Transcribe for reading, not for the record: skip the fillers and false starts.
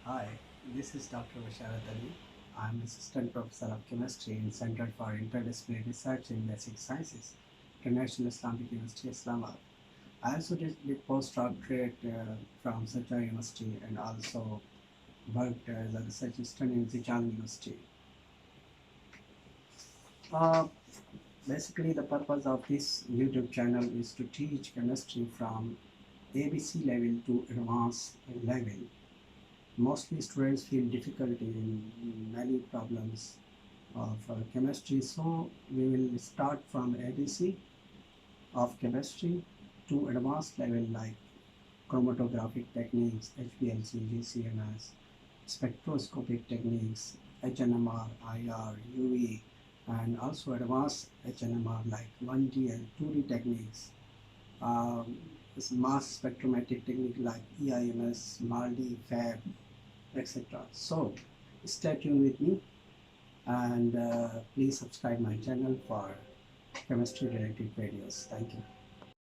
Hi, this is Dr. Ali. I'm Assistant Professor of Chemistry in Center for Interdisciplinary Research in Basic Sciences, International Islamic University, Islamabad. I also did postdoctorate from Sajjad University and also worked as a research assistant in Zhejiang University. Uh, Basically, the purpose of this YouTube channel is to teach chemistry from ABC level to advanced level. Mostly students feel difficulty in many problems of chemistry, so we will start from ABC of chemistry to advanced level like chromatographic techniques, HPLC, GCMS, spectroscopic techniques, HNMR, IR, UV, and also advanced HNMR like 1D and 2D techniques. Um, Mass spectrometric technique like EIMS, MALDI, FAB, etc. So stay tuned with me and please subscribe my channel for chemistry related videos. Thank you.